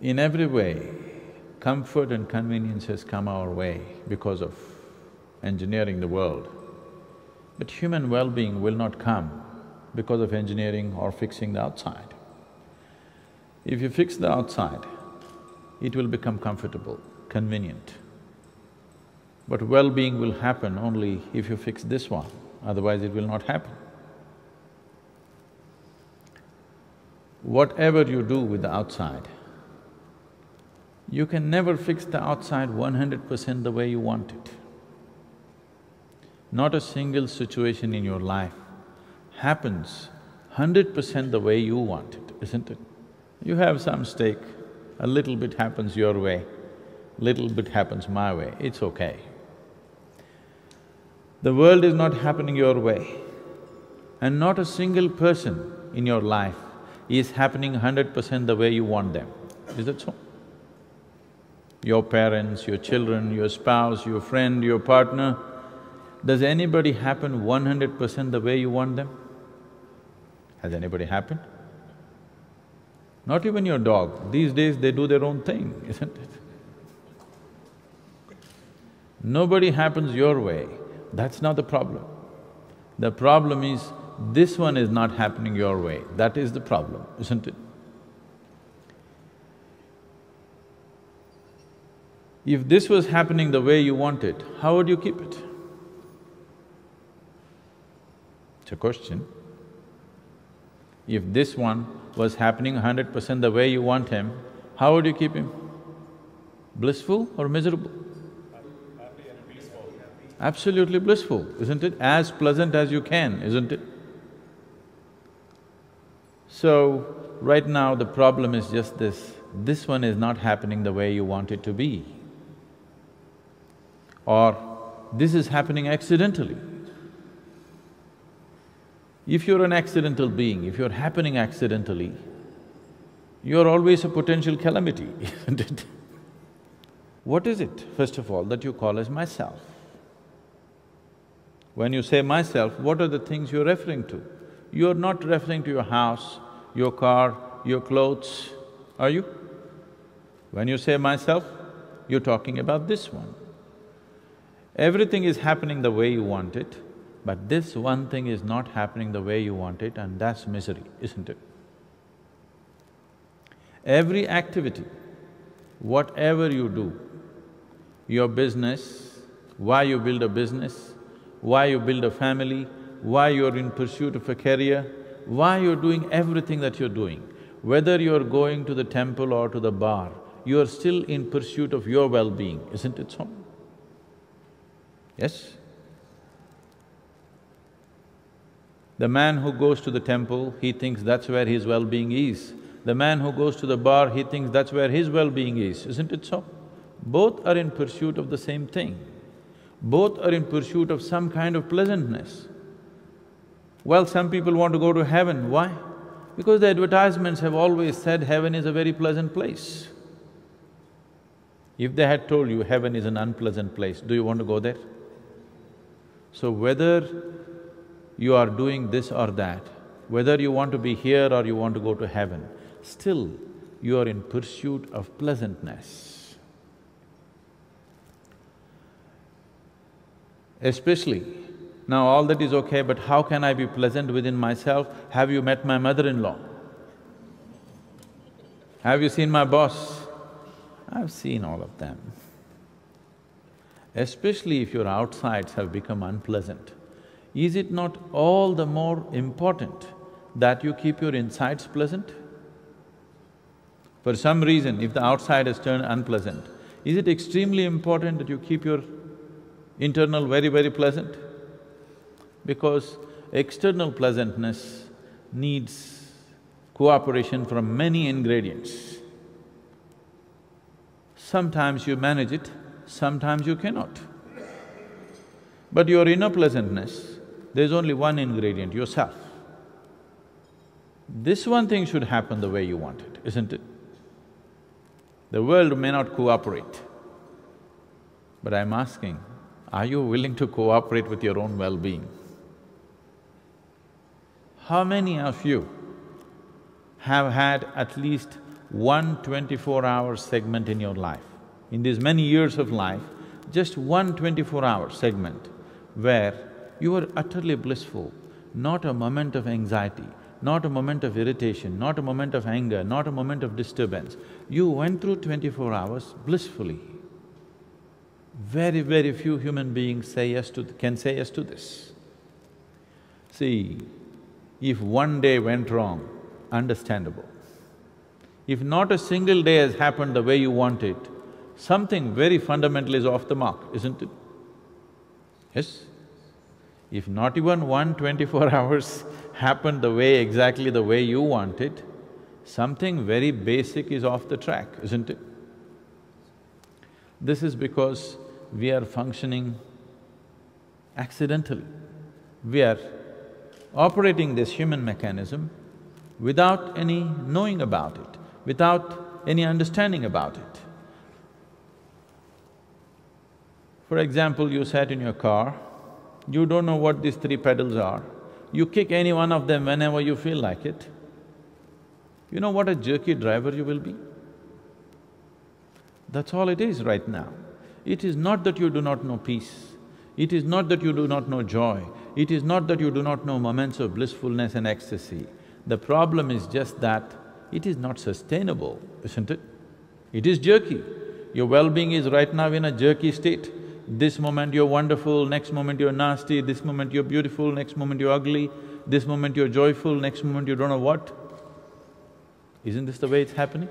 In every way, comfort and convenience has come our way because of engineering the world. But human well-being will not come because of engineering or fixing the outside. If you fix the outside, it will become comfortable, convenient. But well-being will happen only if you fix this one, otherwise it will not happen. Whatever you do with the outside, you can never fix the outside 100% the way you want it. Not a single situation in your life happens 100% the way you want it, isn't it? You have some stake, a little bit happens your way, little bit happens my way, it's okay. The world is not happening your way, and not a single person in your life is happening 100% the way you want them. Is that so? Your parents, your children, your spouse, your friend, your partner, does anybody happen 100% the way you want them? Has anybody happened? Not even your dog. These days they do their own thing, isn't it? Nobody happens your way, that's not the problem. The problem is, this one is not happening your way, that is the problem, isn't it? If this was happening the way you want it, how would you keep it? It's a question. If this one was happening 100% the way you want him, how would you keep him? Blissful or miserable? Happy and blissful. Absolutely blissful, isn't it? As pleasant as you can, isn't it? So, right now the problem is just this one is not happening the way you want it to be. Or this is happening accidentally. If you're an accidental being, if you're happening accidentally, you're always a potential calamity, isn't it? What is it, first of all, that you call as myself? When you say myself, what are the things you're referring to? You're not referring to your house, your car, your clothes, are you? When you say myself, you're talking about this one. Everything is happening the way you want it, but this one thing is not happening the way you want it, and that's misery, isn't it? Every activity, whatever you do, your business, why you build a business, why you build a family, why you're in pursuit of a career, why you're doing everything that you're doing, whether you're going to the temple or to the bar, you're still in pursuit of your well-being, isn't it so? Yes? The man who goes to the temple, he thinks that's where his well-being is. The man who goes to the bar, he thinks that's where his well-being is, isn't it so? Both are in pursuit of the same thing. Both are in pursuit of some kind of pleasantness. Well, some people want to go to heaven, why? Because the advertisements have always said heaven is a very pleasant place. If they had told you heaven is an unpleasant place, do you want to go there? So whether you are doing this or that, whether you want to be here or you want to go to heaven, still you are in pursuit of pleasantness. Especially, now all that is okay, but how can I be pleasant within myself? Have you met my mother-in-law? Have you seen my boss? I've seen all of them. Especially if your outsides have become unpleasant, is it not all the more important that you keep your insides pleasant? For some reason, if the outside has turned unpleasant, is it extremely important that you keep your internal very, very pleasant? Because external pleasantness needs cooperation from many ingredients. Sometimes you manage it, sometimes you cannot. But your inner pleasantness, there's only one ingredient, yourself. This one thing should happen the way you want it, isn't it? The world may not cooperate, but I'm asking, are you willing to cooperate with your own well-being? How many of you have had at least one 24-hour segment in your life. In these many years of life, just one 24-hour segment where you were utterly blissful, not a moment of anxiety, not a moment of irritation, not a moment of anger, not a moment of disturbance. You went through 24 hours blissfully. Very, very few human beings can say yes to this. See, if one day went wrong, understandable. If not a single day has happened the way you want it, something very fundamental is off the mark, isn't it? Yes? If not even one 24 hours happened exactly the way you want it, something very basic is off the track, isn't it? This is because we are functioning accidentally. We are operating this human mechanism without any knowing about it, without any understanding about it. For example, you sat in your car, you don't know what these three pedals are, you kick any one of them whenever you feel like it. You know what a jerky driver you will be? That's all it is right now. It is not that you do not know peace, it is not that you do not know joy, it is not that you do not know moments of blissfulness and ecstasy. The problem is just that it is not sustainable, isn't it? It is jerky. Your well-being is right now in a jerky state. This moment you're wonderful, next moment you're nasty, this moment you're beautiful, next moment you're ugly, this moment you're joyful, next moment you don't know what. Isn't this the way it's happening?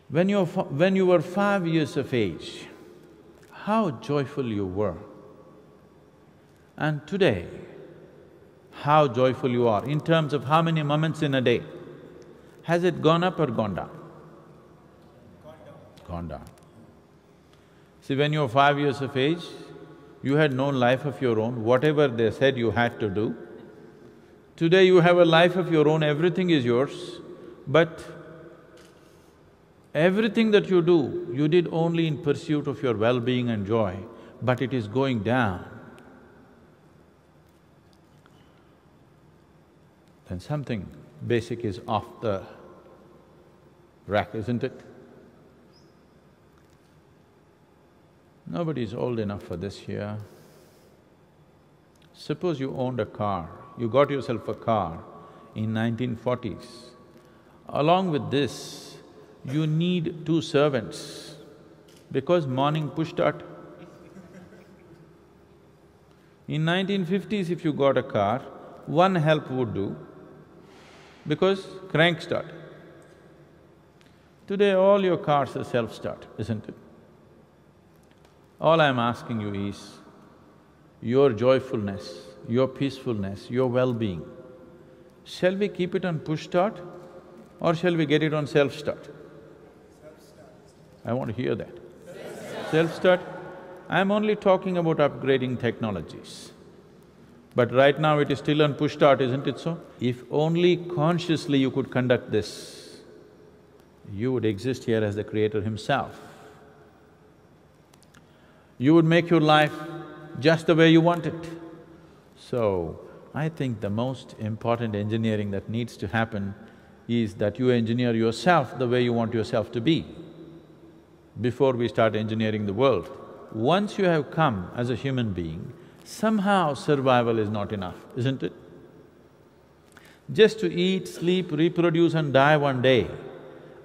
When you were 5 years of age, how joyful you were. And today, how joyful you are in terms of how many moments in a day. Has it gone up or gone down? Gone down. See, when you were 5 years of age, you had no life of your own, whatever they said you had to do. Today you have a life of your own, everything is yours, but everything that you do, you did only in pursuit of your well-being and joy, but it is going down. Then something basic is off the rack, isn't it? Nobody is old enough for this here. Suppose you owned a car, you got yourself a car in 1940s. Along with this, you need 2 servants because morning push start. In 1950s, if you got a car, 1 help would do because crank start. Today all your cars are self-start, isn't it? All I'm asking you is, your joyfulness, your peacefulness, your well-being, shall we keep it on push start or shall we get it on self-start? I want to hear that. Self-start? I'm only talking about upgrading technologies. But right now it is still on push start, isn't it so? If only consciously you could conduct this, you would exist here as the Creator Himself. You would make your life just the way you want it. So, I think the most important engineering that needs to happen is that you engineer yourself the way you want yourself to be before we start engineering the world. Once you have come as a human being, somehow survival is not enough, isn't it? Just to eat, sleep, reproduce and die one day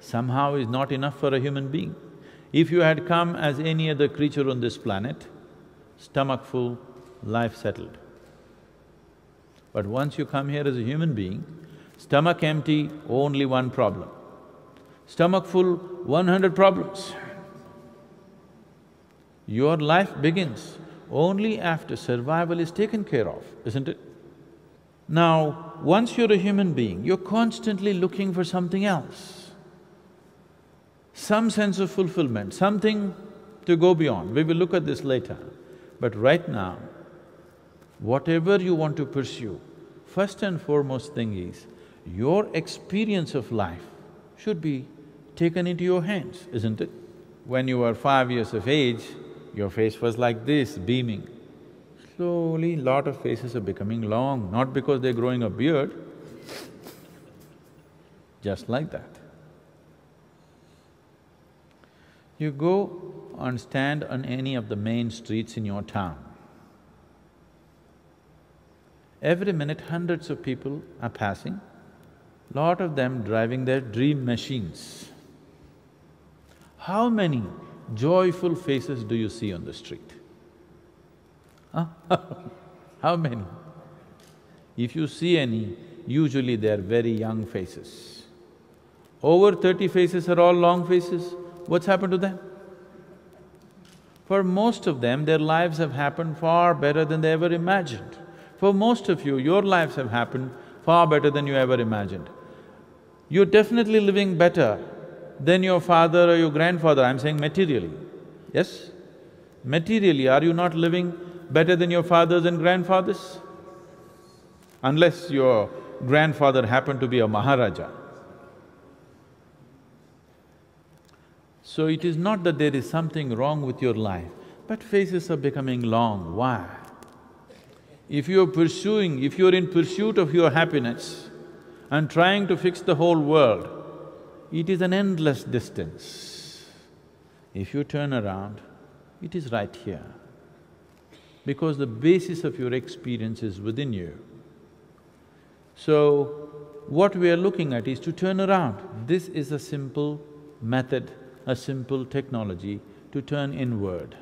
somehow is not enough for a human being. If you had come as any other creature on this planet, stomach full, life settled. But once you come here as a human being, stomach empty, only one problem. Stomach full, 100 problems. Your life begins only after survival is taken care of, isn't it? Now, once you're a human being, you're constantly looking for something else. Some sense of fulfillment, something to go beyond. We will look at this later. But right now, whatever you want to pursue, first and foremost thing is, your experience of life should be taken into your hands, isn't it? When you were 5 years of age, your face was like this, beaming. Slowly, lot of faces are becoming long, not because they're growing a beard. just like that. You go and stand on any of the main streets in your town. Every minute hundreds of people are passing, lot of them driving their dream machines. How many joyful faces do you see on the street? Huh? How many? If you see any, usually they are very young faces. Over 30 faces are all long faces. What's happened to them? For most of them, their lives have happened far better than they ever imagined. For most of you, your lives have happened far better than you ever imagined. You're definitely living better than your father or your grandfather, I'm saying materially, yes? Materially, are you not living better than your fathers and grandfathers? Unless your grandfather happened to be a Maharaja. So it is not that there is something wrong with your life, but faces are becoming long. Why? If you're in pursuit of your happiness and trying to fix the whole world, it is an endless distance. If you turn around, it is right here. Because the basis of your experience is within you. So, what we are looking at is to turn around. This is a simple method, a simple technology to turn inward.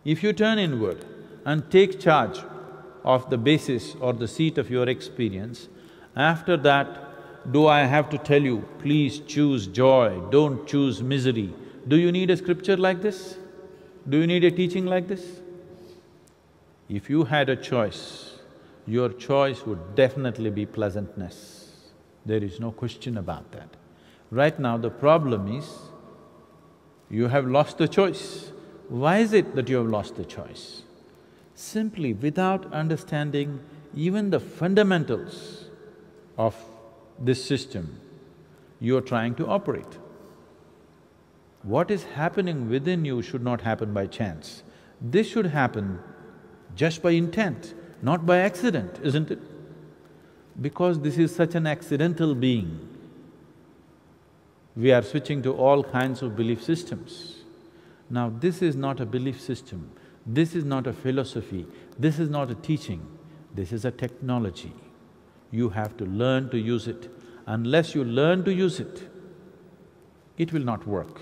If you turn inward and take charge of the basis or the seat of your experience, after that, do I have to tell you, please choose joy, don't choose misery? Do you need a scripture like this? Do you need a teaching like this? If you had a choice, your choice would definitely be pleasantness. There is no question about that. Right now, the problem is, you have lost the choice. Why is it that you have lost the choice? Simply without understanding even the fundamentals of this system, you are trying to operate. What is happening within you should not happen by chance. This should happen just by intent, not by accident, isn't it? Because this is such an accidental being, we are switching to all kinds of belief systems. Now, this is not a belief system, this is not a philosophy, this is not a teaching, this is a technology. You have to learn to use it. Unless you learn to use it, it will not work.